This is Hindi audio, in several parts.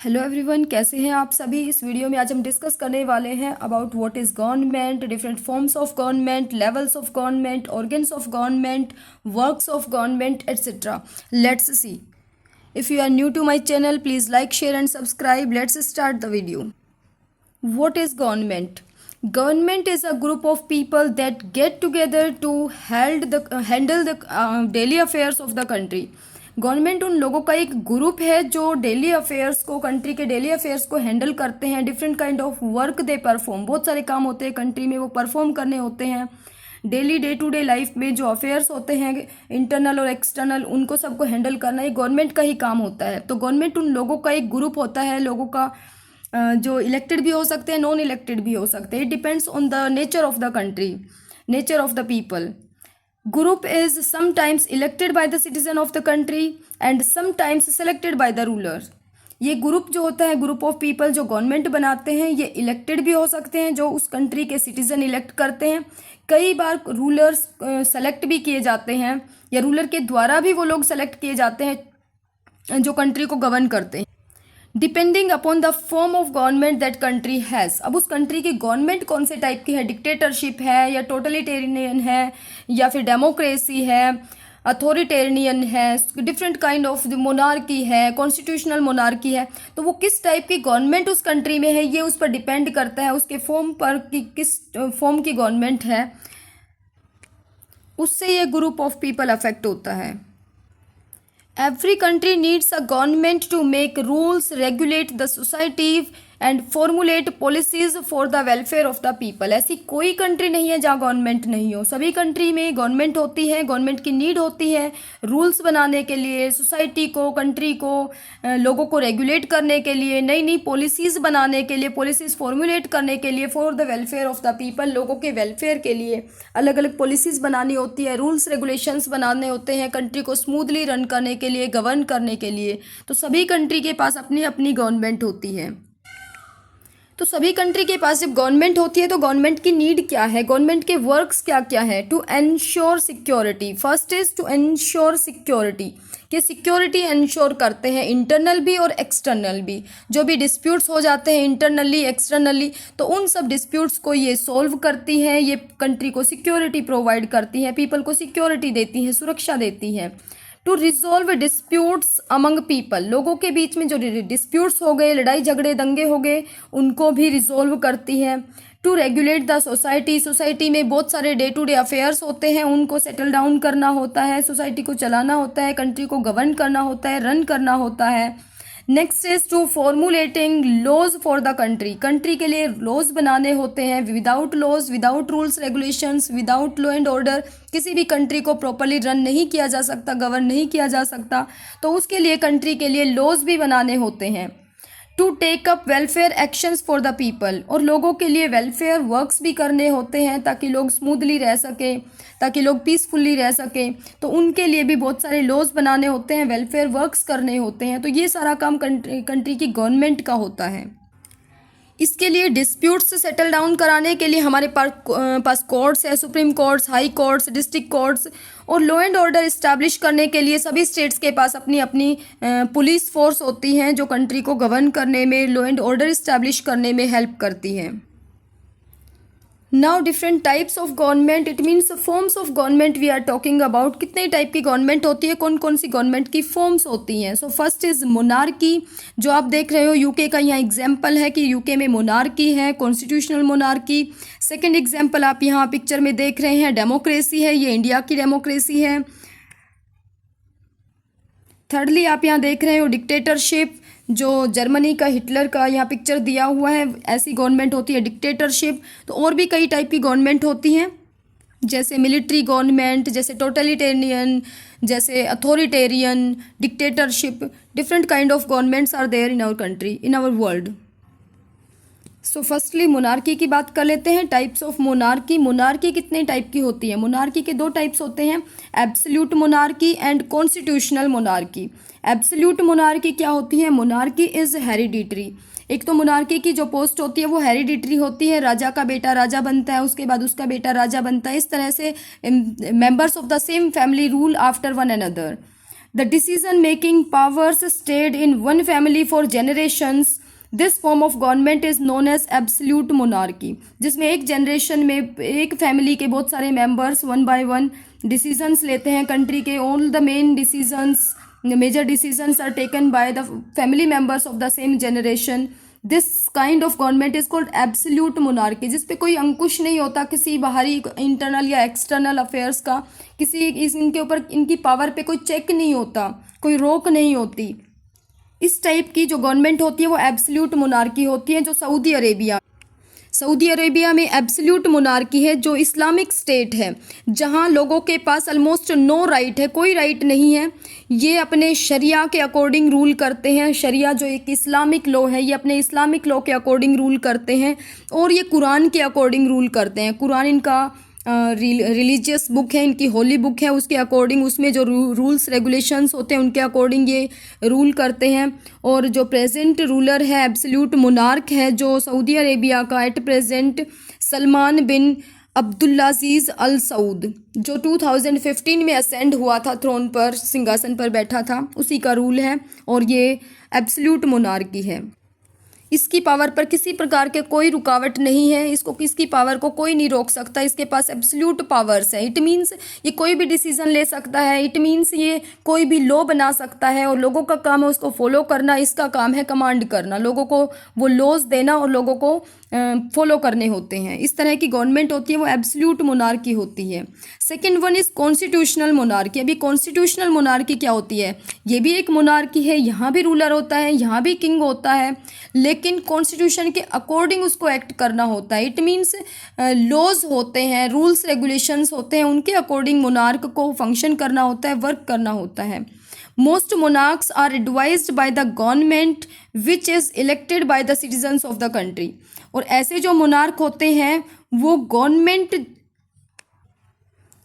हेलो एवरीवन, कैसे हैं आप सभी। इस वीडियो में आज हम डिस्कस करने वाले हैं about what is government, different forms of government, levels of government, organs of government, works of government etcetera. Let's see. If you are new to my channel, please like, share and subscribe. Let's start the video. What is government? Government is a group of people that get together to handle the daily affairs of the country. Government उन लोगों का एक ग्रुप है जो डेली अफेयर्स को, कंट्री के डेली अफेयर्स को हैंडल करते हैं। Different kind of work they perform, बहुत सारे काम होते हैं कंट्री में, वो परफॉर्म करने होते हैं। Daily day to day life में जो अफेयर्स होते हैं, इंटरनल और एक्सटर्नल, उनको सबको हैंडल करना ये गवर्नमेंट का ही काम होता है। तो गवर्नमेंट उन लोगों का एक ग्रुप होता है, लोगों का जो इलेक्टेड भी हो सकते हैं, नॉन इलेक्टेड भी हो सकते हैं। It depends on the nature of the country, nature of the people. Group is sometimes elected by the citizen of the country and sometimes selected by the ruler. ये ग्रुप जो होता है, ग्रुप ऑफ पीपल जो गवर्नमेंट बनाते हैं, ये इलेक्टेड भी हो सकते हैं, जो उस कंट्री के सिटीजन इलेक्ट करते हैं। कई बार रूलर्स सेलेक्ट भी किए जाते हैं, या रूलर के द्वारा भी वो लोग सेलेक्ट किए जाते हैं जो कंट्री को गवर्न करते हैं, depending upon the form of government that country has. अब उस कंट्री की गवर्नमेंट कौन से टाइप की है, डिक्टेटरशिप है या टोटलिटेरियन है या फिर डेमोक्रेसी है, अथॉरिटेरियन है, डिफरेंट काइंड ऑफ मोनार्की है, कॉन्स्टिट्यूशनल मोनार्की है। तो वो किस टाइप की गवर्नमेंट उस कंट्री में है, ये उस पर डिपेंड करता है, उसके फॉर्म पर कि किस फॉर्म की गवर्नमेंट है, उससे ये ग्रुप ऑफ पीपल अफेक्ट होता है। Every country needs a government to make rules, regulate the society and formulate policies for the welfare of the people. ऐसी कोई कंट्री नहीं है जहाँ गवर्नमेंट नहीं हो। सभी कंट्री में गवर्नमेंट होती है, गवर्नमेंट की नीड होती है रूल्स बनाने के लिए, सोसाइटी को, कंट्री को, लोगों को रेगुलेट करने के लिए, नई नई पॉलिसीज़ बनाने के लिए, पॉलिसीज़ फॉर्मुलेट करने के लिए, for the welfare of the people. लोगों के वेलफेयर के लिए अलग अलग पॉलिसीज़ बनानी होती है, रूल्स रेगुलेशंस बनाने होते हैं कंट्री को स्मूथली रन करने के लिए, गवर्न करने के लिए। तो सभी कंट्री के पास अपनी अपनी गवर्नमेंट होती है। तो सभी कंट्री के पास जब गवर्नमेंट होती है तो गवर्नमेंट की नीड क्या है, गवर्नमेंट के वर्क्स क्या क्या है। To ensure security, first is to ensure security, कि सिक्योरिटी एंश्योर करते हैं इंटरनल भी और एक्सटर्नल भी। जो भी डिस्प्यूट्स हो जाते हैं इंटरनली एक्सटर्नली, तो उन सब डिस्प्यूट्स को ये सॉल्व करती है, ये कंट्री को सिक्योरिटी प्रोवाइड करती है, पीपल को सिक्योरिटी देती है, सुरक्षा देती है। To resolve disputes among people, लोगों के बीच में जो डिस्प्यूट्स हो गए, लड़ाई झगड़े दंगे हो गए, उनको भी रिजॉल्व करती है। To regulate the society, society में बहुत सारे डे टू डे अफेयर्स होते हैं, उनको सेटल डाउन करना होता है, सोसाइटी को चलाना होता है, कंट्री को गवर्न करना होता है, रन करना होता है। Next is to formulating laws for the country, country के लिए लॉज बनाने होते हैं। Without laws, without rules regulations, without law and order किसी भी कंट्री को प्रॉपरली रन नहीं किया जा सकता, गवर्न नहीं किया जा सकता। तो उसके लिए कंट्री के लिए लॉज भी बनाने होते हैं। To take up welfare actions for the people, और लोगों के लिए वेलफेयर वर्क्स भी करने होते हैं ताकि लोग स्मूथली रह सकें, ताकि लोग पीसफुली रह सकें। तो उनके लिए भी बहुत सारे लॉज बनाने होते हैं, वेलफेयर वर्क्स करने होते हैं। तो ये सारा काम कंट्री की गवर्नमेंट का होता है। इसके लिए डिस्प्यूट्स सेटल डाउन कराने के लिए हमारे पास कोर्ट्स है, supreme courts, high courts, district courts. और लॉ एंड ऑर्डर इस्टेब्लिश करने के लिए सभी स्टेट्स के पास अपनी अपनी पुलिस फोर्स होती हैं जो कंट्री को गवर्न करने में, लॉ एंड ऑर्डर इस्टेब्लिश करने में हेल्प करती हैं। Now different types of government, it means forms of government we are talking about. कितने टाइप की गवर्नमेंट होती है, कौन कौन सी गवर्नमेंट की फॉर्म्स होती हैं। सो फर्स्ट इज मोनार्की, जो आप देख रहे हो यूके का यहाँ एग्जाम्पल है कि यूके में मोनार्की है, कॉन्स्टिट्यूशनल मोनार्की। सेकेंड एग्जाम्पल आप यहाँ पिक्चर में देख रहे हैं, डेमोक्रेसी है, ये इंडिया की डेमोक्रेसी है। थर्डली आप यहाँ देख रहे हो डिक्टेटरशिप, जो जर्मनी का, हिटलर का यहाँ पिक्चर दिया हुआ है, ऐसी गवर्नमेंट होती है डिक्टेटरशिप। तो और भी कई टाइप की गवर्नमेंट होती हैं, जैसे मिलिट्री गवर्नमेंट, जैसे टोटलिटेरियन, जैसे authoritarian, dictatorship. Different kind of governments are there in our country, in our world. So firstly monarchy की बात कर लेते हैं। टाइप्स ऑफ मोनार्की, मोनार्की कितने टाइप की होती है। मोनार्की के दो टाइप्स होते हैं, absolute monarchy and constitutional monarchy. Absolute monarchy क्या होती है, मोनार्की इज हेरिडिटरी। एक तो मोनार्की की जो पोस्ट होती है वो हेरिडिटरी होती है, राजा का बेटा राजा बनता है, उसके बाद उसका बेटा राजा बनता है, इस तरह से members of the same family rule after one another. The decision making powers stayed in one family for generations. This form of government is known as absolute monarchy, जिसमें एक जनरेशन में एक फैमिली के बहुत सारे members one by one decisions लेते हैं कंट्री के. All the main decisions, major decisions are taken by the family members of the same generation. This kind of government is called absolute monarchy, जिस पे कोई अंकुश नहीं होता किसी बाहरी इंटरनल या एक्सटर्नल अफेयर्स का, किसी इनके ऊपर इनकी पावर पे कोई चेक नहीं होता, कोई रोक नहीं होती. इस टाइप की जो गवर्नमेंट होती है वो एब्सोल्यूट मोनार्की होती है. जो सऊदी अरेबिया में एब्सोल्यूट मोनार्की है, जो इस्लामिक स्टेट है, जहां लोगों के पास ऑलमोस्ट नो राइट है, कोई राइट नहीं है. ये अपने शरिया के अकॉर्डिंग रूल करते हैं. शरिया जो एक इस्लामिक लॉ है, ये अपने इस्लामिक लॉ के अकॉर्डिंग रूल करते हैं और ये कुरान के अकॉर्डिंग रूल करते हैं. कुरान इनका रिलीजियस बुक है, इनकी होली बुक है, उसके अकॉर्डिंग उसमें जो रूल्स रेगुलेशंस होते हैं उनके अकॉर्डिंग ये रूल करते हैं. और जो प्रेजेंट रूलर है, एब्सोल्यूट मोनार्क है जो सऊदी अरेबिया का एट प्रेजेंट, सलमान बिन अब्दुल्लाजीज़ अल सऊद, जो 2015 में असेंड हुआ था थ्रोन पर, सिंहासन पर बैठा था, उसी का रूल है और ये एब्सोल्यूट मोनार्की है. इसकी पावर पर किसी प्रकार के कोई रुकावट नहीं है, इसकी पावर को कोई नहीं रोक सकता. इसके पास एब्सोल्यूट पावर्स है. इट मीन्स ये कोई भी डिसीजन ले सकता है. इट मीन्स ये कोई भी लॉ बना सकता है और लोगों का काम है उसको फॉलो करना. इसका काम है कमांड करना, लोगों को वो लॉज देना और लोगों को फॉलो करने होते हैं. इस तरह की गवर्नमेंट होती है, वो एब्सोल्यूट मोनार्की होती है. Second one is constitutional monarchy. अभी कॉन्स्टिट्यूशनल मोनार्की क्या होती है? ये भी एक मोनार्की है, यहाँ भी रूलर होता है, यहाँ भी किंग होता है, लेकिन कॉन्स्टिट्यूशन के अकॉर्डिंग उसको एक्ट करना होता है. इट मीन्स लॉज होते हैं, रूल्स रेगुलेशंस होते हैं, उनके अकॉर्डिंग मोनार्क को फंक्शन करना होता है, वर्क करना होता है. Most monarchs are advised by the government which is elected by the citizens of the country. और ऐसे जो मोनार्क होते हैं वो गवर्नमेंट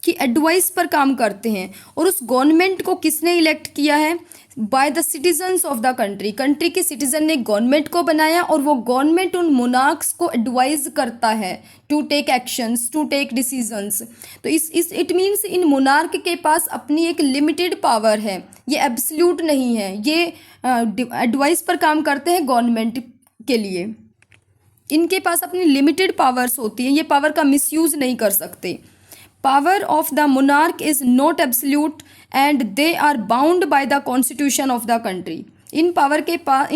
की एडवाइस पर काम करते हैं. और उस गवर्नमेंट को किसने इलेक्ट किया है? Bye the citizens of the country. Country के सिटीजन ने गवर्नमेंट को बनाया और वो गवर्नमेंट उन मोनार्क्स को एडवाइज करता है to take actions, to take decisions. तो इस इट मीन्स इन मोनार्क के पास अपनी एक लिमिटेड पावर है, ये एब्सोल्यूट नहीं है. ये एडवाइस पर काम करते हैं गवर्नमेंट के लिए. इनके पास अपनी लिमिटेड पावर्स होती है, ये पावर का मिसयूज़ नहीं कर सकते. Power of the monarch is not absolute and they are bound by the constitution of the country. इन पावर के पास,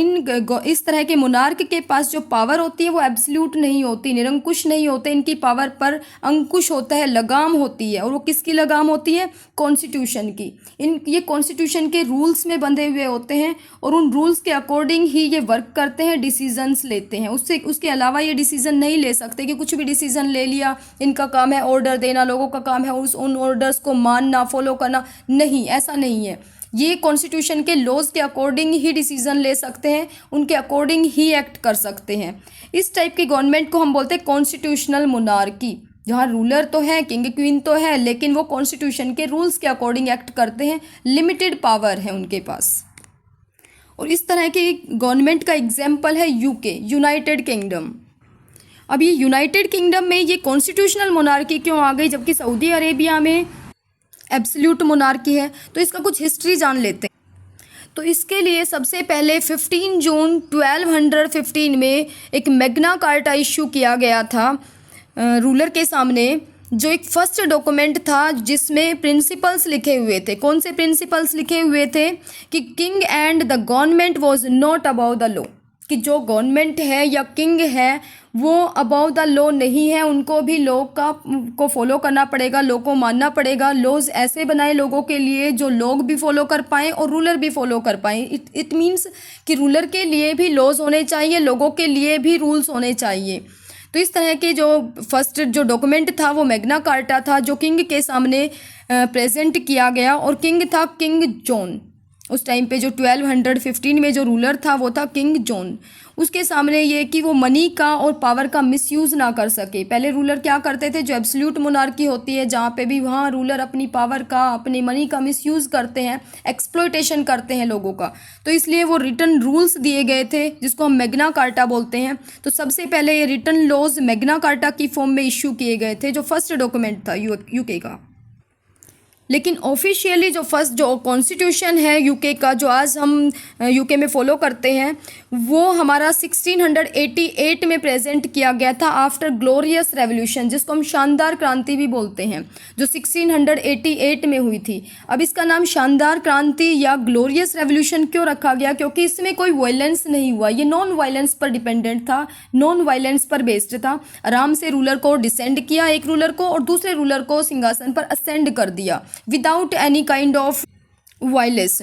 इस तरह के मोनार्क के पास जो पावर होती है वो एब्सोल्यूट नहीं होती, निरंकुश नहीं होते. इनकी पावर पर अंकुश होता है, लगाम होती है. और वो किसकी लगाम होती है? कॉन्स्टिट्यूशन की. ये कॉन्स्टिट्यूशन के रूल्स में बंधे हुए होते हैं और उन रूल्स के अकॉर्डिंग ही ये वर्क करते हैं, डिसीजंस लेते हैं. उसके अलावा ये डिसीजन नहीं ले सकते कि कुछ भी डिसीजन ले लिया. इनका काम है ऑर्डर देना, लोगों का काम है उन ऑर्डर्स को मानना, फॉलो करना. नहीं, ऐसा नहीं है. ये कॉन्स्टिट्यूशन के लॉज के अकॉर्डिंग ही डिसीजन ले सकते हैं, उनके अकॉर्डिंग ही एक्ट कर सकते हैं. इस टाइप की गवर्नमेंट को हम बोलते हैं कॉन्स्टिट्यूशनल मोनार्की, जहाँ रूलर तो है, किंग क्वीन तो है, लेकिन वो कॉन्स्टिट्यूशन के रूल्स के अकॉर्डिंग एक्ट करते हैं, लिमिटेड पावर है उनके पास. और इस तरह की गवर्नमेंट का एग्जाम्पल है यूके, यूनाइटेड किंगडम. अब ये यूनाइटेड किंगडम में ये कॉन्स्टिट्यूशनल मोनार्की क्यों आ गई जबकि सऊदी अरेबिया में एब्सोल्यूट मोनार्की है? तो इसका कुछ हिस्ट्री जान लेते हैं. तो इसके लिए सबसे पहले 15 जून 1215 में एक मैग्ना कार्टा इशू किया गया था रूलर के सामने, जो एक फर्स्ट डॉक्यूमेंट था जिसमें प्रिंसिपल्स लिखे हुए थे. कौन से प्रिंसिपल्स लिखे हुए थे? कि king and the government was not about the law, कि जो गवर्नमेंट है या किंग है वो अबाउ द लॉ नहीं है, उनको भी लॉ को फॉलो करना पड़ेगा, लॉ को मानना पड़ेगा. लॉज ऐसे बनाए लोगों के लिए जो लोग भी फॉलो कर पाएँ और रूलर भी फॉलो कर पाएँ. इट मीन्स कि रूलर के लिए भी लॉज होने चाहिए, लोगों के लिए भी रूल्स होने चाहिए. तो इस तरह के जो फर्स्ट जो डॉक्यूमेंट था वो मैग्ना कार्टा था, जो किंग के सामने प्रेजेंट किया गया. और किंग था किंग जॉन. उस टाइम पे जो 1215 में जो रूलर था वो था किंग जॉन. उसके सामने ये कि वो मनी का और पावर का मिसयूज़ ना कर सके. पहले रूलर क्या करते थे? जो एब्सोल्यूट मोनार्की होती है जहाँ पे भी, वहाँ रूलर अपनी पावर का, अपनी मनी का मिसयूज़ करते हैं, एक्सप्लॉयटेशन करते हैं लोगों का. तो इसलिए वो रिटन रूल्स दिए गए थे जिसको हम मैग्ना कार्टा बोलते हैं. तो सबसे पहले ये रिटन लॉज मैग्ना कार्टा की फॉर्म में इशू किए गए थे, जो फर्स्ट डॉक्यूमेंट था यूके का. लेकिन ऑफिशियली जो फर्स्ट जो कॉन्स्टिट्यूशन है यूके का, जो आज हम यूके में फॉलो करते हैं, वो हमारा 1688 में प्रेजेंट किया गया था आफ्टर ग्लोरियस रेवोल्यूशन, जिसको हम शानदार क्रांति भी बोलते हैं, जो 1688 में हुई थी। अब इसका नाम शानदार क्रांति या ग्लोरियस रेवोल्यूशन क्यों रखा गया? क्योंकि इसमें कोई वायलेंस नहीं हुआ, ये नॉन वायलेंस पर डिपेंडेंट था, नॉन वायलेंस पर बेस्ड था। आराम से रूलर को डिसेंड किया, एक रूलर को, और दूसरे रूलर को सिंहासन पर असेंड कर दिया without any kind of violence.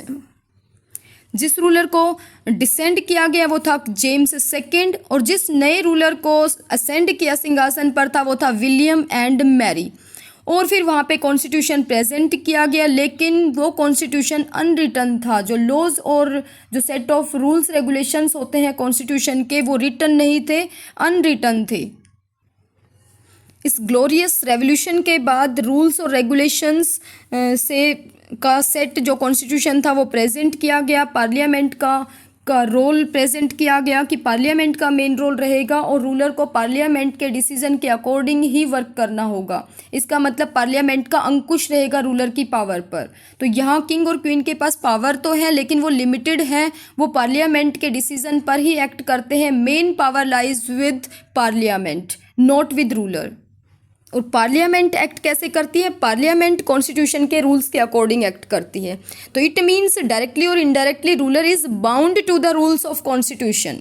जिस रूलर को डिसेंड किया गया वो था जेम्स सेकंड, और जिस नए रूलर को असेंड किया सिंहासन पर था वो था विलियम एंड मैरी। और फिर वहाँ पे कॉन्स्टिट्यूशन प्रेजेंट किया गया, लेकिन वो कॉन्स्टिट्यूशन अनरिटन था। जो लॉज और जो सेट ऑफ रूल्स रेगुलेशंस होते हैं कॉन्स्टिट्यूशन के, वो रिटन नहीं थे, अनरिटन थे। इस ग्लोरियस रेवोल्यूशन के बाद रूल्स और रेगुलेशंस से का सेट जो कॉन्स्टिट्यूशन था वो प्रेजेंट किया गया। पार्लियामेंट का रोल प्रेजेंट किया गया कि पार्लियामेंट का मेन रोल रहेगा और रूलर को पार्लियामेंट के डिसीजन के अकॉर्डिंग ही वर्क करना होगा। इसका मतलब पार्लियामेंट का अंकुश रहेगा रूलर की पावर पर। तो यहाँ किंग और क्वीन के पास पावर तो है, लेकिन वो लिमिटेड है, वो पार्लियामेंट के डिसीजन पर ही एक्ट करते हैं। Main power lies with parliament, not with ruler. और पार्लियामेंट एक्ट कैसे करती है? पार्लियामेंट कॉन्स्टिट्यूशन के रूल्स के अकॉर्डिंग एक्ट करती है। तो इट मीन्स डायरेक्टली और indirectly ruler is bound to the rules of constitution.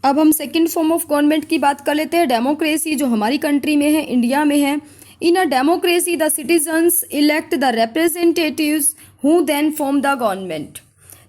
अब हम सेकंड फॉर्म ऑफ गवर्नमेंट की बात कर लेते हैं, डेमोक्रेसी, जो हमारी कंट्री में है, इंडिया में है। In a democracy the citizens elect the representatives who then form the government.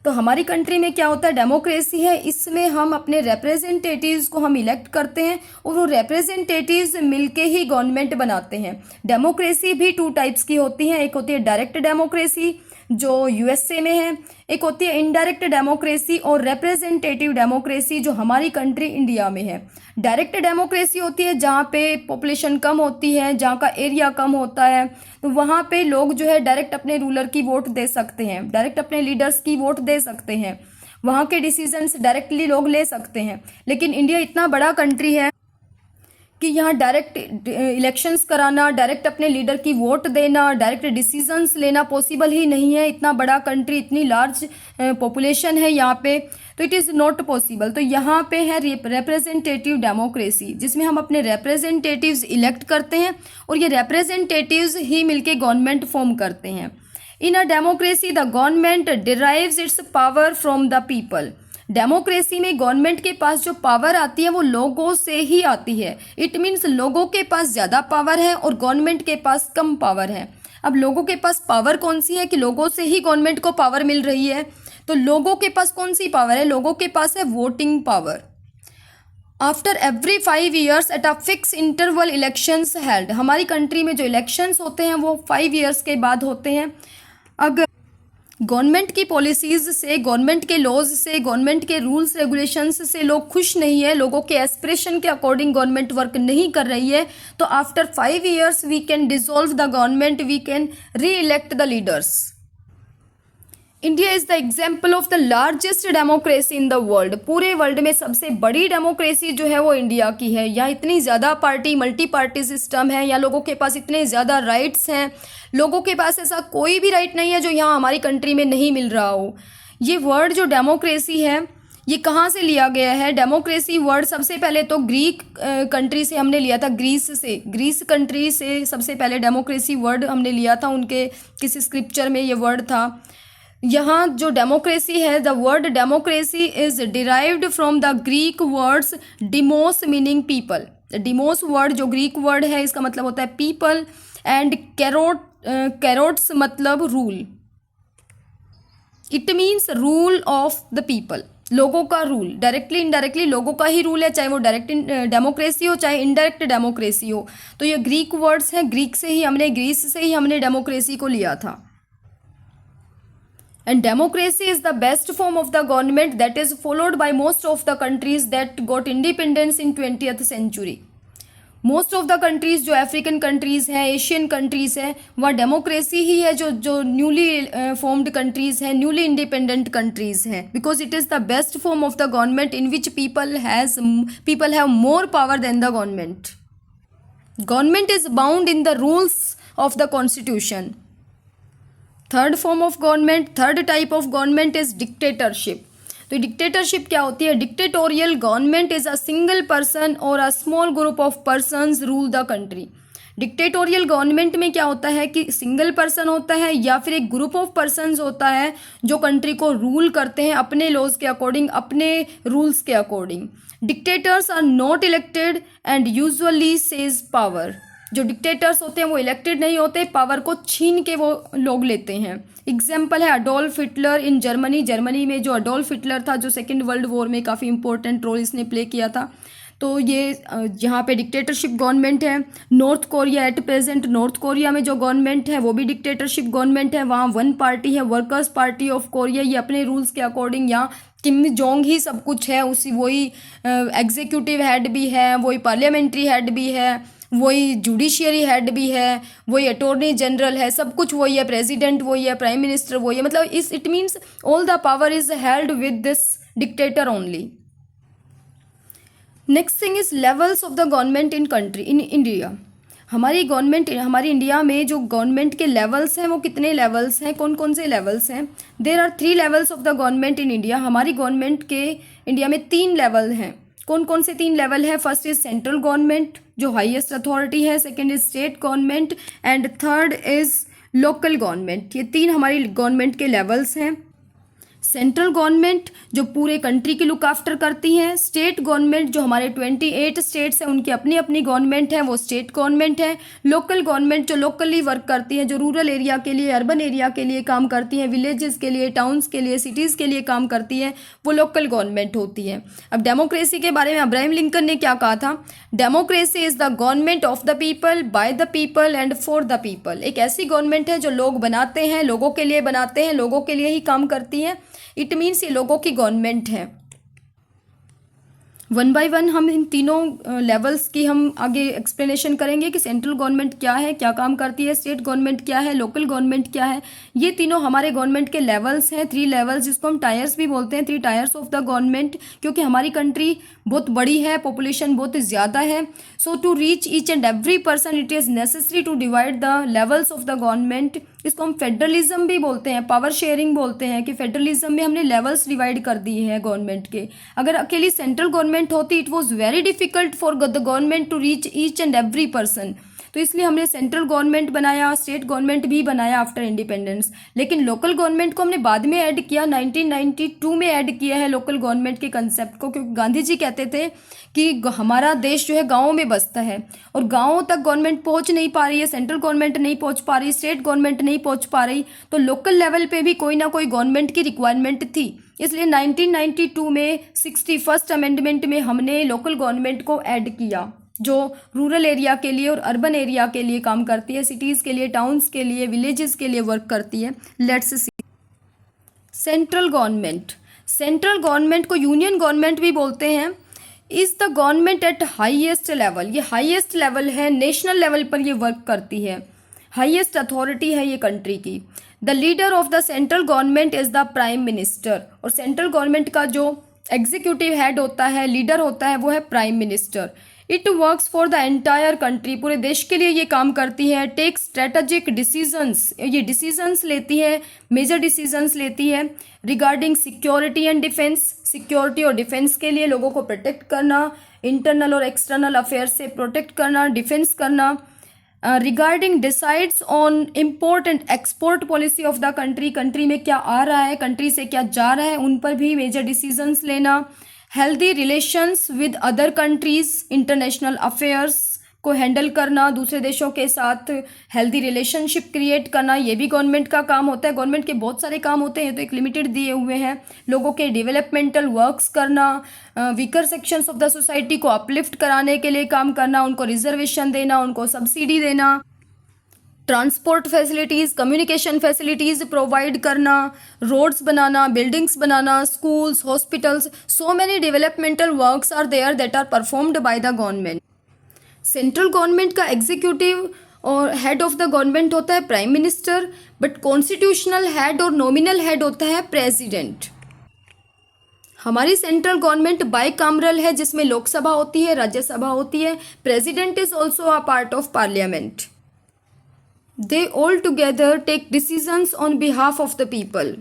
तो हमारी कंट्री में क्या होता है, डेमोक्रेसी है, इसमें हम अपने रिप्रेजेंटेटिव्स को हम इलेक्ट करते हैं और वो रिप्रेजेंटेटिव्स मिलके ही गवर्नमेंट बनाते हैं। डेमोक्रेसी भी टू टाइप्स की होती है, एक होती है डायरेक्ट डेमोक्रेसी जो यूएसए में है, एक होती है इनडायरेक्ट डेमोक्रेसी और रिप्रेजेंटेटिव डेमोक्रेसी जो हमारी कंट्री इंडिया में है। डायरेक्ट डेमोक्रेसी होती है जहाँ पे पॉपुलेशन कम होती है, जहाँ का एरिया कम होता है, तो वहाँ पे लोग जो है डायरेक्ट अपने रूलर की वोट दे सकते हैं, डायरेक्ट अपने लीडर्स की वोट दे सकते हैं, वहाँ के डिसीजंस डायरेक्टली लोग ले सकते हैं। लेकिन इंडिया इतना बड़ा कंट्री है कि यहाँ डायरेक्ट इलेक्शंस कराना, डायरेक्ट अपने लीडर की वोट देना, डायरेक्ट डिसीजंस लेना पॉसिबल ही नहीं है। इतना बड़ा कंट्री, इतनी लार्ज पॉपुलेशन है यहाँ पे, तो इट इज़ नॉट पॉसिबल। तो यहाँ पे है रिप्रेजेंटेटिव डेमोक्रेसी, जिसमें हम अपने रिप्रेजेंटेटिव्स इलेक्ट करते हैं और ये रिप्रेजेंटेटिव्स ही मिलके गवर्नमेंट फॉर्म करते हैं। In a democracy the government derives its power from the people. Democracy में गवर्नमेंट के पास जो पावर आती है वो लोगों से ही आती है। इट मीन्स लोगों के पास ज़्यादा पावर है और गवर्नमेंट के पास कम पावर है। अब लोगों के पास पावर कौन सी है कि लोगों से ही गवर्नमेंट को पावर मिल रही है। तो लोगों के पास कौन सी पावर है? लोगों के पास है voting power. After every 5 years at a fix interval elections held. हमारी कंट्री में जो इलेक्शंस होते हैं वो 5 years के बाद होते हैं। अगर गवर्नमेंट की पॉलिसीज़ से, गवर्नमेंट के लॉज से, गवर्नमेंट के रूल्स रेगुलेशंस से लोग खुश नहीं है, लोगों के एस्पिरेशन के अकॉर्डिंग गवर्नमेंट वर्क नहीं कर रही है, तो after 5 years we can dissolve the government, we can re elect the leaders. India is the example of the largest democracy in the world. पूरे वर्ल्ड में सबसे बड़ी डेमोक्रेसी जो है वो इंडिया की है। यहाँ इतनी ज़्यादा पार्टी, मल्टी पार्टी सिस्टम है, या लोगों के पास इतने ज़्यादा राइट्स हैं, लोगों के पास ऐसा कोई भी राइट नहीं है जो यहाँ हमारी कंट्री में नहीं मिल रहा हो। ये वर्ड जो डेमोक्रेसी है ये कहाँ से लिया गया है? डेमोक्रेसी वर्ड सबसे पहले तो ग्रीक कंट्री से हमने लिया था, ग्रीस कंट्री से सबसे पहले डेमोक्रेसी वर्ड हमने लिया था, उनके किसी स्क्रिप्चर में ये वर्ड था। यहाँ जो डेमोक्रेसी है, the word democracy is derived from the Greek words Deimos meaning people. Deimos word जो ग्रीक वर्ड है इसका मतलब होता है पीपल, एंड कैरोट्स मतलब rule. It means rule of the people, लोगों का रूल। डायरेक्टली इनडायरेक्टली लोगों का ही रूल है, चाहे वो डायरेक्ट डेमोक्रेसी हो चाहे इनडायरेक्ट डेमोक्रेसी हो। तो ये ग्रीक वर्ड्स हैं, ग्रीस से ही हमने डेमोक्रेसी को लिया था। And democracy is the best form of the government that is followed by most of the countries that got independence in 20th century. Most of the countries जो अफ्रीकन कंट्रीज़ हैं, एशियन कंट्रीज़ हैं, वहाँ डेमोक्रेसी ही है जो न्यूली फॉर्म्ड कंट्रीज़ हैं, न्यूली इंडिपेंडेंट कंट्रीज़ हैं, because it is the best form of the government in which people have more power than the government. Government is bound in the rules of the constitution. Third form of government, third type of government is dictatorship. तो डिक्टेटरशिप क्या होती है? Dictatorial government is a single person और a small group of persons rule the country. Dictatorial government में क्या होता है कि सिंगल पर्सन होता है या फिर एक ग्रुप ऑफ पर्सन्स होता है जो कंट्री को रूल करते हैं अपने लॉज के अकॉर्डिंग, अपने रूल्स के according. Dictators are not elected and usually seize power. जो डिक्टेटर्स होते हैं वो इलेक्टेड नहीं होते, पावर को छीन के वो लोग लेते हैं. एग्जाम्पल है Adolf Hitler in Germany. Germany में जो अडोल्फ हिटलर था, जो सेकेंड वर्ल्ड वॉर में काफ़ी इंपॉर्टेंट रोल इसने प्ले किया था, तो ये यहाँ पे डिक्टेटरशिप गवर्नमेंट है. North Korea, at present north Korea में जो गवर्नमेंट है वो भी डिक्टेटरशिप गवर्नमेंट है. वहाँ वन पार्टी है, वर्कर्स पार्टी ऑफ कोरिया. ये अपने रूल्स के अकॉर्डिंग, यहाँ किम जोंग ही सब कुछ है, उसी वही एग्जीक्यूटिव हेड भी है, वही पार्लियामेंट्री हेड भी है, वही जुडिशियरी हेड भी है, वही अटॉर्नी जनरल है, सब कुछ वही है. प्रेसिडेंट वही है, प्राइम मिनिस्टर वही है. मतलब it means all the power is held with this dictator only. Next thing is levels of the government in country, in India. हमारी गवर्नमेंट, हमारी इंडिया में जो गवर्नमेंट के लेवल्स हैं वो कितने लेवल्स हैं, कौन कौन से लेवल्स हैं? There are 3 levels of the government in India. हमारी गवर्नमेंट के इंडिया में 3 लेवल हैं. कौन कौन से 3 लेवल है? फर्स्ट इज सेंट्रल गवर्नमेंट जो हाईएस्ट अथॉरिटी है, second is state government and third is local government. ये 3 हमारी गवर्नमेंट के लेवल्स हैं. सेंट्रल गवर्नमेंट जो पूरे कंट्री की लुक आफ्टर करती है. स्टेट गवर्नमेंट जो हमारे 28 स्टेट्स हैं उनकी अपनी अपनी गवर्नमेंट है, वो स्टेट गवर्नमेंट है. लोकल गवर्नमेंट जो लोकली वर्क करती है, जो रूरल एरिया के लिए, अर्बन एरिया के लिए काम करती है, विलेजेस के लिए, टाउन्स के लिए, सिटीज़ के लिए काम करती है, वो लोकल गवर्नमेंट होती है. अब डेमोक्रेसी के बारे में अब्राहम लिंकन ने क्या कहा था? Democracy is the government of the people, by the people and for the people. एक ऐसी गवर्नमेंट है जो लोग बनाते हैं, लोगों के लिए बनाते हैं, लोगों के लिए ही काम करती है. इट मीन्स ये लोगों की गवर्नमेंट है. वन बाय वन हम इन तीनों लेवल्स की हम आगे एक्सप्लेनेशन करेंगे कि सेंट्रल गवर्नमेंट क्या है, क्या काम करती है, स्टेट गवर्नमेंट क्या है, लोकल गवर्नमेंट क्या है. ये तीनों हमारे गवर्नमेंट के लेवल्स हैं, 3 लेवल्स, जिसको हम टायर्स भी बोलते हैं, 3 टायर्स ऑफ द गवर्नमेंट. क्योंकि हमारी कंट्री बहुत बड़ी है, पॉपुलेशन बहुत ज़्यादा है. So to reach each and every person it is necessary to divide the levels of the government. इसको हम फेडरलिज्म भी बोलते हैं, पावर शेयरिंग बोलते हैं कि फेडरलिज्म में हमने लेवल्स डिवाइड कर दिए हैं गवर्नमेंट के. अगर अकेली सेंट्रल गवर्नमेंट होती, it was very difficult for the government to reach each and every person. तो इसलिए हमने सेंट्रल गवर्नमेंट बनाया, स्टेट गवर्नमेंट भी बनाया आफ्टर इंडिपेंडेंस. लेकिन लोकल गवर्नमेंट को हमने बाद में ऐड किया, 1992 में ऐड किया है लोकल गवर्नमेंट के कंसेप्ट को. क्योंकि गांधी जी कहते थे कि हमारा देश जो है गाँव में बसता है और गाँवों तक गवर्नमेंट पहुंच नहीं पा रही है, सेंट्रल गवर्नमेंट नहीं पहुंच पा रही, स्टेट गवर्नमेंट नहीं पहुंच पा रही, तो लोकल लेवल पे भी कोई ना कोई गवर्नमेंट की रिक्वायरमेंट थी. इसलिए 1992 में 61st अमेंडमेंट में हमने लोकल गवर्नमेंट को ऐड किया, जो रूरल एरिया के लिए और अर्बन एरिया के लिए काम करती है, सिटीज़ के लिए, टाउन्स के लिए, विलेजेस के लिए वर्क करती है. Let's C central government. Central government को यूनियन गवर्नमेंट भी बोलते हैं. Is the government at highest level. ये हाईएस्ट लेवल है, नेशनल लेवल पर ये वर्क करती है, हाईएस्ट अथॉरिटी है ये कंट्री की. The leader of the central government is the prime minister. और सेंट्रल गवर्नमेंट का जो एग्जीक्यूटिव हेड होता है, लीडर होता है, वो है prime minister. It works for the entire country. पूरे देश के लिए ये काम करती है. Take strategic decisions. ये डिसीजंस लेती है, मेजर डिसीजंस लेती है regarding security and defence. Security और डिफेंस के लिए लोगों को प्रोटेक्ट करना, इंटरनल और एक्सटर्नल अफेयर्स से प्रोटेक्ट करना, डिफेंस करना. Regarding decides on important export policy of the country. Country में क्या आ रहा है, कंट्री से क्या जा रहा है, उन पर भी मेजर डिसीजंस लेना. Healthy relations with other countries. International affairs को हैंडल करना, दूसरे देशों के साथ हेल्दी रिलेशनशिप क्रिएट करना, ये भी गवर्नमेंट का काम होता है. गवर्नमेंट के बहुत सारे काम होते हैं, तो एक लिमिटेड दिए हुए हैं. लोगों के डेवलपमेंटल वर्क्स करना, weaker sections of the society को अपलिफ्ट कराने के लिए काम करना, उनको रिजर्वेशन देना, उनको सब्सिडी देना, transport facilities, communication facilities provide करना, रोड्स बनाना, बिल्डिंग्स बनाना, schools, hospitals. So many developmental works are there that are performed by the government. Central government का एग्जीक्यूटिव और हेड ऑफ द गवर्नमेंट होता है prime minister, but constitutional head और नॉमिनल हेड होता है प्रेसिडेंट. हमारी सेंट्रल गवर्नमेंट बाइकामरल है, जिसमें लोकसभा होती है, राज्यसभा होती है. President is also a part of parliament. They all together take decisions on behalf of the people.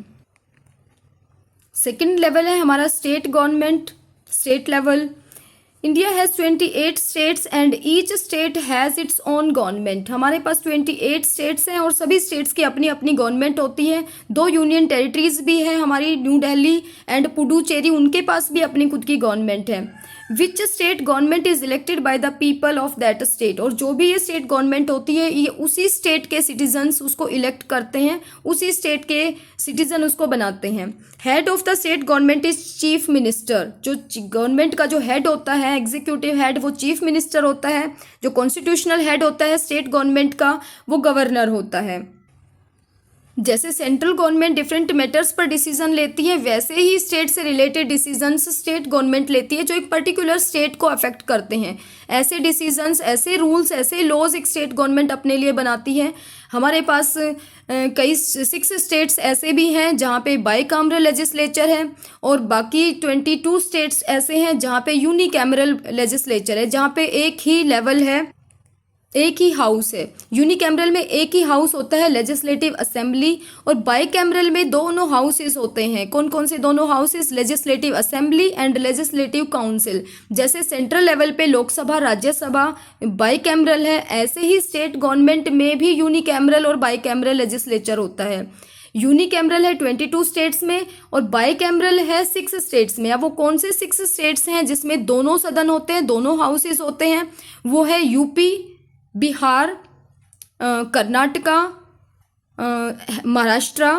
Second level है हमारा state government, state level. India has 28 states and each state has its own government. हमारे पास 28 स्टेट्स हैं और सभी स्टेट्स की अपनी अपनी गवर्नमेंट होती है. 2 यूनियन टेरिटरीज भी हैं हमारी, न्यू दिल्ली एंड पुडुचेरी, उनके पास भी अपनी खुद की गवर्नमेंट है. Which state government is elected by the people of that state. और जो भी ये स्टेट गवर्नमेंट होती है ये उसी स्टेट के सिटीजन्स उसको इलेक्ट करते हैं, उसी स्टेट के सिटीजन उसको बनाते हैं. Head of the state government is chief minister. जो गवर्नमेंट का जो हेड होता है, एग्जीक्यूटिव हेड, वो चीफ मिनिस्टर होता है. जो कॉन्स्टिट्यूशनल हेड होता है स्टेट गवर्नमेंट का, वो गवर्नर होता है. जैसे सेंट्रल गवर्नमेंट डिफरेंट मैटर्स पर डिसीजन लेती है, वैसे ही स्टेट से रिलेटेड डिसीजंस स्टेट गवर्नमेंट लेती है जो एक पर्टिकुलर स्टेट को अफेक्ट करते हैं. ऐसे डिसीजंस, ऐसे रूल्स, ऐसे लॉज एक स्टेट गवर्नमेंट अपने लिए बनाती है. हमारे पास कई 6 स्टेट्स ऐसे भी हैं जहाँ पे बाईकामरल लेजिस्लेचर है और बाकी 22 स्टेट्स ऐसे हैं जहाँ पे यूनिकैमरल लेजिस्लेचर है, जहाँ पे एक ही लेवल है, एक ही हाउस है. यूनिकैमरल में एक ही हाउस होता है, लेजिस्लेटिव असेंबली, और बाईकैमरल में दोनों हाउसेस होते हैं. कौन कौन से दोनों houses? Legislative assembly and legislative council. जैसे सेंट्रल लेवल पे लोकसभा, राज्यसभा बाईकैमरल है, ऐसे ही स्टेट गवर्नमेंट में भी यूनिकैमरल और बाईकैमरल लेजिस्लेचर होता है. यूनिकैमरल है 22 स्टेट्स में और बाईकैमरल है 6 स्टेट्स में. अब वो कौन से 6 स्टेट्स हैं जिसमें दोनों सदन होते हैं, दोनों हाउसेस होते हैं? वो है यूपी, बिहार, कर्नाटका, महाराष्ट्र,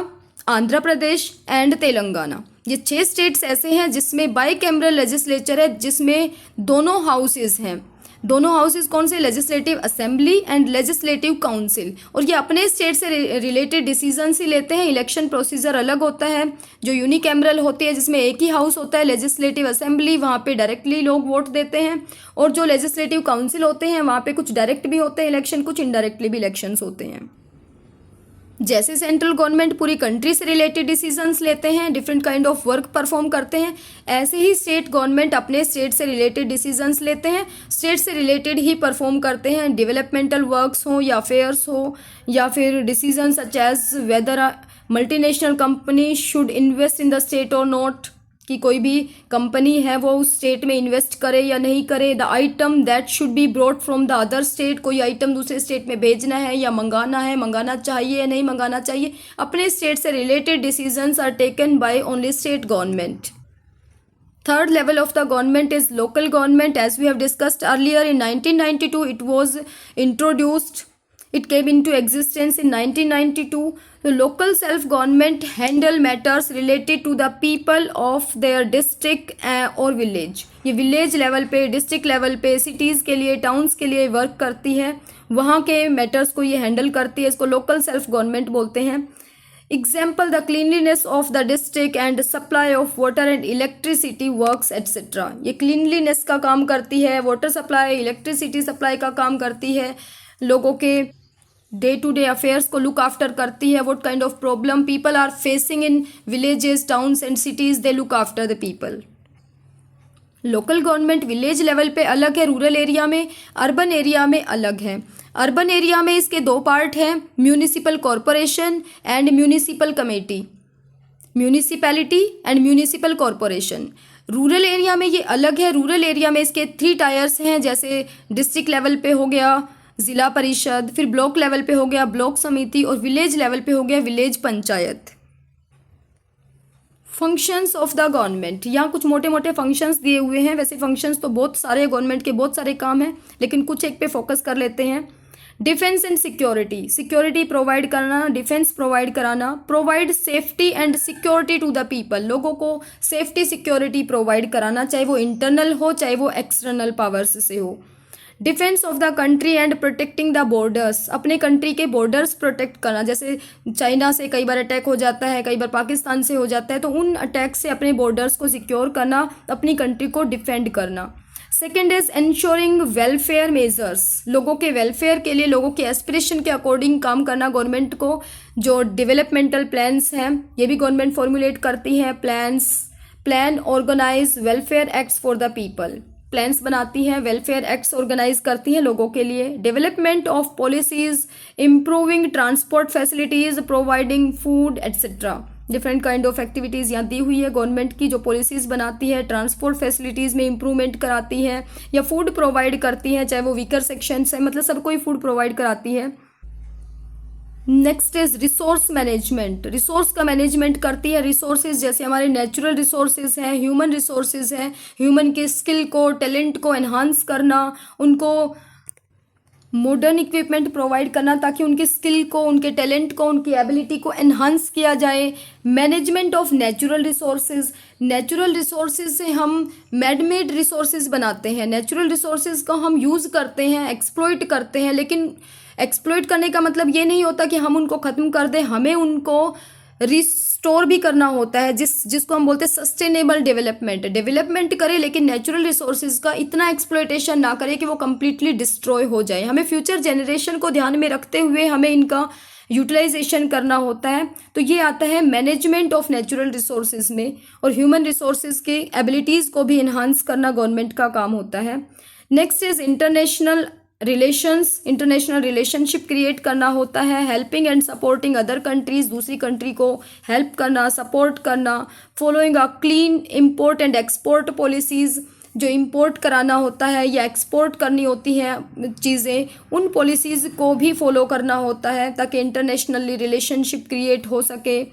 आंध्र प्रदेश एंड तेलंगाना. ये 6 स्टेट्स ऐसे हैं जिसमें बाईकैमरल लेजिस्लेचर है, जिसमें दोनों हाउसेस हैं. दोनों हाउसेस कौन से? Legislative assembly and legislative council. और ये अपने स्टेट से रिलेटेड डिसीजंस ही लेते हैं. इलेक्शन प्रोसीजर अलग होता है. जो यूनिकैमरल होती है जिसमें एक ही हाउस होता है, लेजिस्लेटिव असेंबली, वहाँ पे डायरेक्टली लोग वोट देते हैं. और जो लेजिस्लेटिव काउंसिल होते हैं वहाँ पे कुछ डायरेक्ट भी होते हैं इलेक्शन, कुछ इनडायरेक्टली भी इलेक्शंस होते हैं. जैसे सेंट्रल गवर्नमेंट पूरी कंट्री से रिलेटेड डिसीजंस लेते हैं, different kind of work perform करते हैं, ऐसे ही स्टेट गवर्नमेंट अपने स्टेट से रिलेटेड डिसीजंस लेते हैं, स्टेट से रिलेटेड ही परफॉर्म करते हैं. डेवलपमेंटल वर्क्स हो या अफेयर्स हो या फिर decision such as whether multinational company should invest in the state और नॉट, कि कोई भी कंपनी है वो उस स्टेट में इन्वेस्ट करे या नहीं करे. The item that should be brought from the other state, कोई आइटम दूसरे स्टेट में भेजना है या मंगाना है, मंगाना चाहिए या नहीं मंगाना चाहिए. अपने स्टेट से related decisions are taken by only state government. Third level of the government is local government. As we have discussed earlier, in 1992 it was introduced. It came into existence in 1992. The local self-government handle matters related to the people of their district or village. ये विलेज लेवल पे, डिस्ट्रिक्ट लेवल पे, सिटीज़ के लिए, टाउन्स के लिए वर्क करती है. वहाँ के मैटर्स को ये हैंडल करती है. इसको लोकल सेल्फ गवर्नमेंट बोलते हैं. Example the cleanliness of the district and supply of water and electricity works etcetera. ये क्लीनलीनेस का काम करती है, वाटर सप्लाई, इलेक्ट्रिसिटी सप्लाई का काम करती है, लोगों के डे टू डे अफेयर्स को लुक आफ्टर करती है. What kind of problem people are facing in villages, towns and cities, they look after the people. Local government village level पे अलग है, रूरल एरिया में, अर्बन एरिया में अलग है. अर्बन एरिया में इसके 2 पार्ट हैं, municipal corporation and municipal committee. Municipality and municipal corporation. Rural area में ये अलग है. रूरल एरिया में इसके 3 टायर्स हैं, जैसे डिस्ट्रिक्ट लेवल पे हो गया ज़िला परिषद, फिर ब्लॉक लेवल पे हो गया ब्लॉक समिति, और विलेज लेवल पे हो गया village panchayat. Functions of the government. यहाँ कुछ मोटे मोटे फंक्शंस दिए हुए हैं. वैसे फंक्शंस तो बहुत सारे गवर्नमेंट के, बहुत सारे काम हैं, लेकिन कुछ एक पे फोकस कर लेते हैं. Defence and security. Security provide करना, डिफेंस प्रोवाइड कराना. Provide safety and security to the people. लोगों को सेफ्टी सिक्योरिटी प्रोवाइड कराना, चाहे वो इंटरनल हो चाहे वो एक्सटर्नल पावर्स से हो. Defence of the country and protecting the borders. अपने कंट्री के बॉर्डर्स प्रोटेक्ट करना. जैसे चाइना से कई बार अटैक हो जाता है, कई बार पाकिस्तान से हो जाता है, तो उन अटैक से अपने बॉर्डर्स को सिक्योर करना, अपनी कंट्री को डिफेंड करना. Second is ensuring welfare measures. लोगों के वेलफेयर के लिए, लोगों के एस्पिरेशन के अकॉर्डिंग काम करना गवर्नमेंट को. जो डेवलपमेंटल प्लान्स हैं ये भी गवर्नमेंट फॉर्मुलेट करती है. Plan organise welfare acts for the people. Plans बनाती हैं, वेलफेयर एक्ट्स ऑर्गेनाइज करती हैं लोगों के लिए, development of policies, improving transport facilities, providing food etcetera. Different kind of activities यहाँ दी हुई है गवर्नमेंट की, जो पॉलिसीज़ बनाती है, ट्रांसपोर्ट फैसिलिटीज़ में इंप्रूवमेंट कराती है या फूड प्रोवाइड करती है, चाहे वो वीकर सेक्शंस है, मतलब सबको ही फूड प्रोवाइड कराती है। Next is resource management. Resource का मैनेजमेंट करती है, रिसोर्सेज जैसे हमारे नेचुरल रिसोर्सेज हैं, ह्यूमन रिसोर्सेज हैं, ह्यूमन के स्किल को, टैलेंट को एनहांस करना, उनको मॉडर्न इक्विपमेंट प्रोवाइड करना ताकि उनके स्किल को, उनके टैलेंट को, उनकी एबिलिटी को एनहांस किया जाए। Management of natural resources. Natural resources से हम मैड मेड रिसोर्सेज बनाते हैं, नेचुरल रिसोर्सेज को हम यूज़ करते हैं, एक्सप्लॉइट करते हैं, लेकिन एक्सप्लॉइट करने का मतलब ये नहीं होता कि हम उनको ख़त्म कर दें, हमें उनको रिस्टोर भी करना होता है, जिसको हम बोलते हैं सस्टेनेबल डेवलपमेंट। डेवलपमेंट करें लेकिन नेचुरल रिसोर्सेज का इतना एक्सप्लॉइटेशन ना करें कि वो कम्प्लीटली डिस्ट्रॉय हो जाए। हमें फ्यूचर जनरेशन को ध्यान में रखते हुए हमें इनका यूटिलाइजेशन करना होता है। तो ये आता है मैनेजमेंट ऑफ नेचुरल रिसोर्सेज में। और ह्यूमन रिसोर्सेज की एबिलिटीज़ को भी इन्हांस करना गवर्नमेंट का काम होता है। Next is international relationship create करना होता है, helping and supporting other countries, दूसरी कंट्री को हेल्प करना, सपोर्ट करना, following a clean import and export policies, जो इम्पोर्ट कराना होता है या एक्सपोर्ट करनी होती हैं चीज़ें, उन पॉलिसीज़ को भी फॉलो करना होता है ताकि इंटरनेशनली रिलेशनशिप क्रिएट हो सके।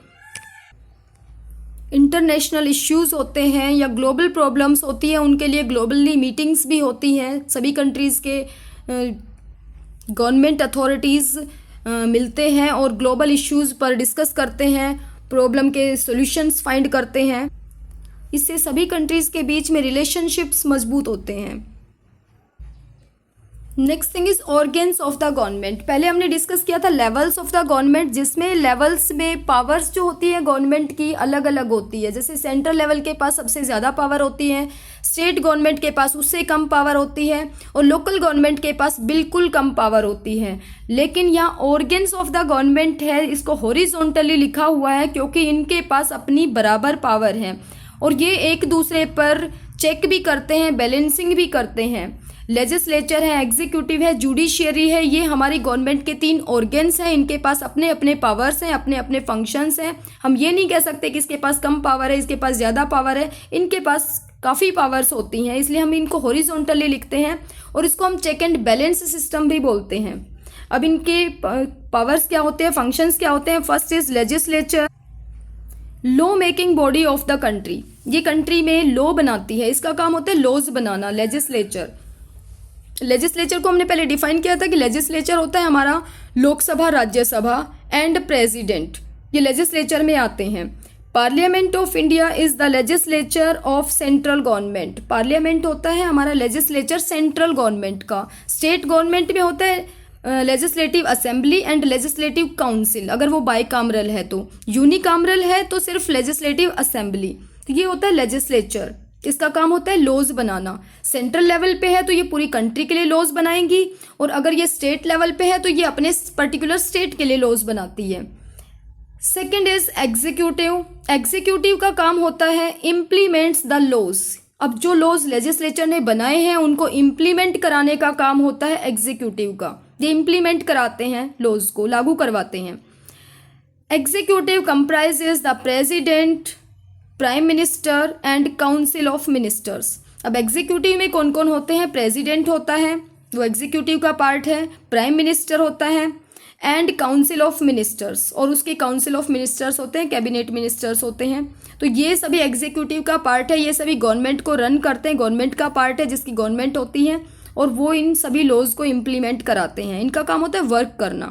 इंटरनेशनल इश्यूज़ होते हैं या ग्लोबल प्रॉब्लम्स होती हैं, उनके लिए ग्लोबली मीटिंग्स भी होती हैं, सभी कंट्रीज़ के गवर्नमेंट अथॉरिटीज़ मिलते हैं और ग्लोबल इश्यूज़ पर डिस्कस करते हैं, प्रॉब्लम के सॉल्यूशंस फाइंड करते हैं। इससे सभी कंट्रीज़ के बीच में रिलेशनशिप्स मजबूत होते हैं। Next thing is organs of the government. पहले हमने डिस्कस किया था लेवल्स ऑफ द गवर्नमेंट, जिसमें लेवल्स में पावर्स जो होती है गवर्नमेंट की अलग अलग होती है। जैसे सेंट्रल लेवल के पास सबसे ज़्यादा पावर होती है, स्टेट गवर्नमेंट के पास उससे कम पावर होती है और लोकल गवर्नमेंट के पास बिल्कुल कम पावर होती है। लेकिन यहाँ ऑर्गेन्स ऑफ द गवर्नमेंट है, इसको हॉरिजॉन्टली लिखा हुआ है क्योंकि इनके पास अपनी बराबर पावर है और ये एक दूसरे पर चेक भी करते हैं, बैलेंसिंग भी करते हैं। लेजिस्लेचर है, एग्जीक्यूटिव है, जुडिशियरी है, ये हमारी गवर्नमेंट के 3 ऑर्गेन्स हैं। इनके पास अपने अपने पावर्स हैं, अपने अपने फंक्शंस हैं। हम ये नहीं कह सकते कि इसके पास कम पावर है, इसके पास ज़्यादा पावर है, इनके पास काफ़ी पावर्स होती हैं, इसलिए हम इनको हॉरिजॉन्टली लिखते हैं और इसको हम चेक एंड बैलेंस सिस्टम भी बोलते हैं। अब इनके पावर्स क्या होते हैं, फंक्शंस क्या होते हैं। First is legislature, law making body of the country. ये कंट्री में लॉ बनाती है, इसका काम होता है लॉज बनाना। लेजिस्लेचर को हमने पहले डिफाइन किया था कि लेजिस्लेचर होता है हमारा लोकसभा, राज्यसभा एंड प्रेसिडेंट, ये लेजिस्लेचर में आते हैं। Parliament of India is the legislature of central government. Parliament होता है हमारा लेजिस्लेचर सेंट्रल गवर्नमेंट का। स्टेट गवर्नमेंट में होता है legislative assembly and legislative council, अगर वो बाईकामरल है तो। यूनिकामरल है तो सिर्फ लेजिस्लेटिव असेंबली। तो ये होता है लेजिस्लेचर, इसका काम होता है लॉज बनाना। सेंट्रल लेवल पे है तो ये पूरी कंट्री के लिए लॉज बनाएंगी और अगर ये स्टेट लेवल पे है तो ये अपने पर्टिकुलर स्टेट के लिए लॉज बनाती है। Second is executive. एग्जीक्यूटिव का काम होता है इम्प्लीमेंट्स द लॉज। अब जो लॉज लेजिस्लेचर ने बनाए हैं उनको इम्प्लीमेंट कराने का काम होता है एग्जीक्यूटिव का। ये इम्प्लीमेंट कराते हैं, लॉज को लागू करवाते हैं। Executive comprises the president, prime minister and council of ministers. अब एग्जीक्यूटिव में कौन कौन होते हैं, प्रेसिडेंट होता है, वो एग्जीक्यूटिव का पार्ट है, प्राइम मिनिस्टर होता है एंड काउंसिल ऑफ मिनिस्टर्स, और उसके काउंसिल ऑफ मिनिस्टर्स होते हैं, कैबिनेट मिनिस्टर्स होते हैं। तो ये सभी एग्जीक्यूटिव का पार्ट है, ये सभी गवर्नमेंट को रन करते हैं, गवर्नमेंट का पार्ट है जिसकी गवर्नमेंट होती है और वो इन सभी लॉज को इम्प्लीमेंट कराते हैं। इनका काम होता है वर्क करना।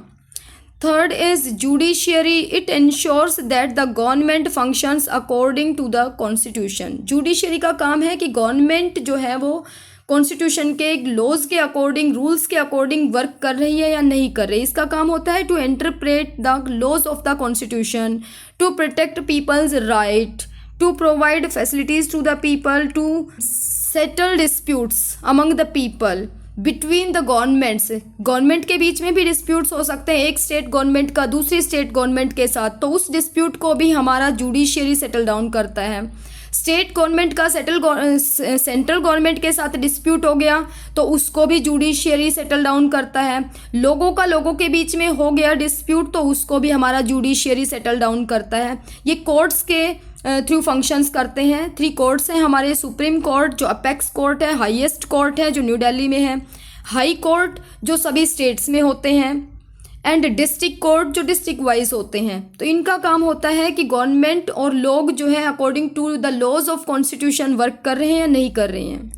Third is judiciary. It ensures that the government functions according to the constitution. Judiciary का काम है कि गवर्नमेंट जो है वो कॉन्स्टिट्यूशन के लॉज के अकॉर्डिंग, रूल्स के अकॉर्डिंग वर्क कर रही है या नहीं कर रही। इसका काम होता है to interpret the laws of the constitution, to protect people's right, to provide facilities to the people, to settle disputes among the people between the governments. Government के बीच में भी डिस्प्यूट्स हो सकते हैं, एक स्टेट गवर्नमेंट का दूसरी स्टेट गवर्नमेंट के साथ, तो उस डिस्प्यूट को भी हमारा जुडिशियरी सेटल डाउन करता है। स्टेट गवर्नमेंट का सेंट्रल गवर्नमेंट के साथ डिस्प्यूट हो गया तो उसको भी जुडिशियरी सेटल डाउन करता है। लोगों के बीच में हो गया डिस्प्यूट तो उसको भी हमारा जुडिशियरी सेटल डाउन करता है। ये कोर्ट्स के थ्रू फंक्शंस करते हैं। 3 कोर्ट्स हैं हमारे, सुप्रीम कोर्ट जो अपेक्स कोर्ट है, हाईएस्ट कोर्ट है जो न्यू दिल्ली में है, हाई कोर्ट जो सभी स्टेट्स में होते हैं, एंड डिस्ट्रिक्ट कोर्ट जो डिस्ट्रिक्ट वाइज होते हैं। तो इनका काम होता है कि गवर्नमेंट और लोग जो है according to the laws of constitution work कर रहे हैं या नहीं कर रहे हैं।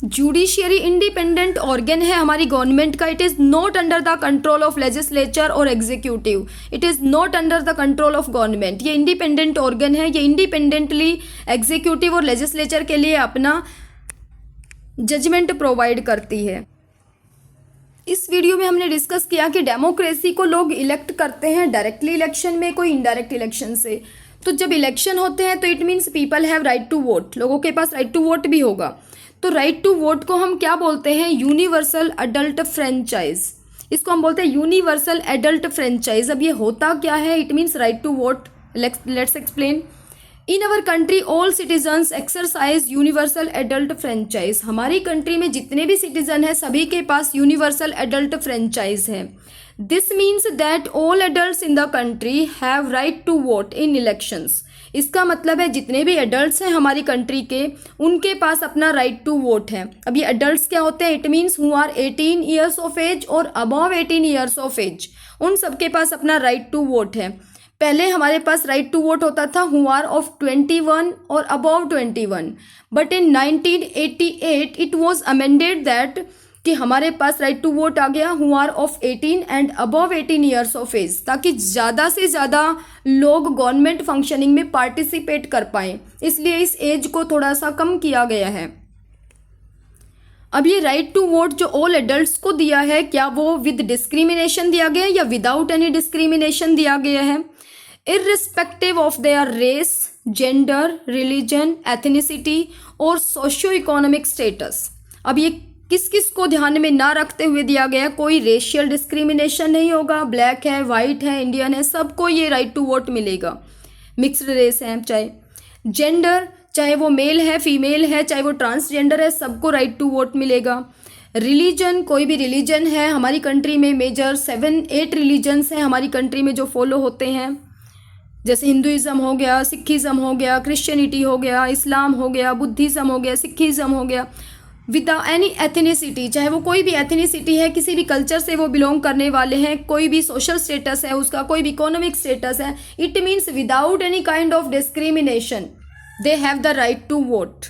जुडिशियरी इंडिपेंडेंट ऑर्गन है हमारी गवर्नमेंट का। It is not under the control of legislature और executive, it is not under the control of government. ये इंडिपेंडेंट ऑर्गन है, ये इंडिपेंडेंटली एग्जीक्यूटिव और लेजिस्लेचर के लिए अपना जजमेंट प्रोवाइड करती है। इस वीडियो में हमने डिस्कस किया कि डेमोक्रेसी को लोग इलेक्ट करते हैं डायरेक्टली इलेक्शन में, कोई इनडायरेक्ट इलेक्शन से। तो जब इलेक्शन होते हैं तो it means people have right to vote, लोगों के पास राइट टू वोट भी होगा। तो राइट टू वोट को हम क्या बोलते हैं? Universal adult franchise. इसको हम बोलते हैं यूनिवर्सल एडल्ट फ्रेंचाइज। अब ये होता क्या है? It means right to vote. Let's explain. In our country all citizens exercise universal adult franchise. हमारी कंट्री में जितने भी सिटीजन हैं सभी के पास यूनिवर्सल एडल्ट फ्रेंचाइज है। This means that all adults in the country have right to vote in elections. इसका मतलब है जितने भी एडल्ट्स हैं हमारी कंट्री के, उनके पास अपना राइट टू वोट है। अब ये एडल्ट्स क्या होते हैं? It means who are 18 years of age और अबव 18 ईयर्स ऑफ एज, उन सबके पास अपना राइट टू वोट है। पहले हमारे पास राइट टू वोट होता था हु आर ऑफ 21 और above 21, but in 1988 it was amended that कि हमारे पास राइट टू वोट आ गया who are of 18 and above 18 years of age, ताकि ज़्यादा से ज़्यादा लोग गवर्नमेंट फंक्शनिंग में पार्टिसिपेट कर पाएँ, इसलिए इस एज को थोड़ा सा कम किया गया है। अब ये राइट टू वोट जो ऑल एडल्ट्स को दिया है, क्या वो विद डिस्क्रिमिनेशन दिया गया है या विदाउट एनी डिस्क्रिमिनेशन दिया गया है? Irrespective of their race, gender, religion, ethnicity और सोशियो इकोनॉमिक स्टेटस। अब ये किस किस को ध्यान में ना रखते हुए दिया गया? कोई रेशियल डिस्क्रिमिनेशन नहीं होगा, ब्लैक है, वाइट है, इंडियन है, सबको ये राइट टू वोट मिलेगा। मिक्स्ड रेस है, चाहे जेंडर, चाहे वो मेल है, फीमेल है, चाहे वो ट्रांसजेंडर है, सबको राइट टू वोट मिलेगा। रिलीजन, कोई भी रिलीजन है हमारी कंट्री में, मेजर 7-8 रिलीजन्स हैं हमारी कंट्री में जो फॉलो होते हैं, जैसे हिंदुइज़्म हो गया, सिखिज़्म हो गया, क्रिश्चियनिटी हो गया, इस्लाम हो गया, बुद्धिज़्म हो गया, सिखिज़्म हो गया। विदाउट एनी एथनिसिटी, चाहे वो कोई भी एथनिसिटी है, किसी भी कल्चर से वो बिलोंग करने वाले हैं, कोई भी सोशल स्टेटस है उसका, कोई भी इकोनॉमिक स्टेटस है, it means without any kind of discrimination they have the right to vote.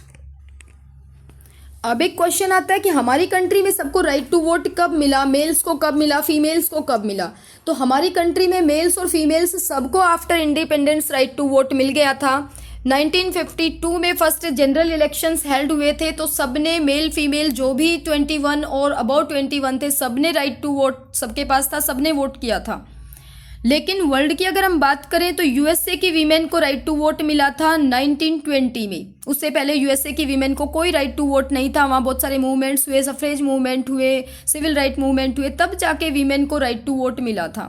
अब एक क्वेश्चन आता है कि हमारी कंट्री में सबको राइट टू वोट कब मिला? मेल्स को कब मिला? फीमेल्स को कब मिला? तो हमारी कंट्री में मेल्स और फीमेल्स सबको after independence right to vote मिल गया था। 1952 में फर्स्ट जनरल इलेक्शंस हेल्ड हुए थे, तो सबने मेल फीमेल जो भी 21 और अबाउट 21 थे सबने राइट टू वोट सबके पास था, सबने वोट किया था। लेकिन वर्ल्ड की अगर हम बात करें तो यूएसए की वीमेन को राइट टू वोट मिला था 1920 में। उससे पहले यूएसए की वीमेन को कोई राइट टू वोट नहीं था। वहाँ बहुत सारे मूवमेंट्स हुए, सफ्रेज मूवमेंट हुए, सिविल राइट मूवमेंट हुए, तब जाके वीमेन को राइट टू वोट मिला था।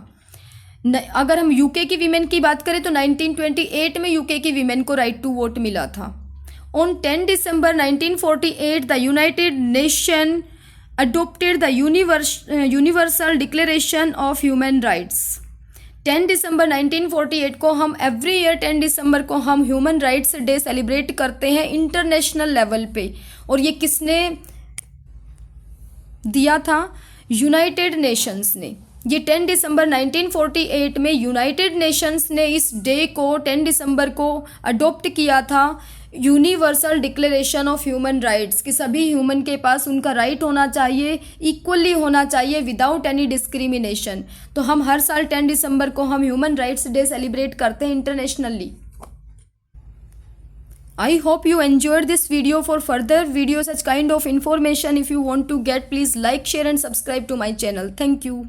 अगर हम यूके की वीमेन की बात करें तो 1928 में यूके की वीमेन को राइट टू वोट मिला था। On 10 December 1948 the United nation adopted the universal declaration of human rights. 10 दिसंबर 1948 को हम एवरी ईयर 10 दिसंबर को हम ह्यूमन राइट्स डे सेलिब्रेट करते हैं इंटरनेशनल लेवल पे। और ये किसने दिया था? यूनाइटेड नेशंस ने। ये 10 दिसंबर 1948 में यूनाइटेड नेशंस ने इस डे को 10 दिसंबर को अडॉप्ट किया था, universal declaration of human rights, कि सभी ह्यूमन के पास उनका राइट होना चाहिए, इक्वली होना चाहिए, विदाउट एनी डिस्क्रिमिनेशन। तो हम हर साल 10 दिसंबर को हम ह्यूमन राइट्स डे सेलिब्रेट करते हैं internationally. I hope you enjoyed this video. For further videos such kind of information, if you want to get, please like, share and subscribe to my channel. Thank you.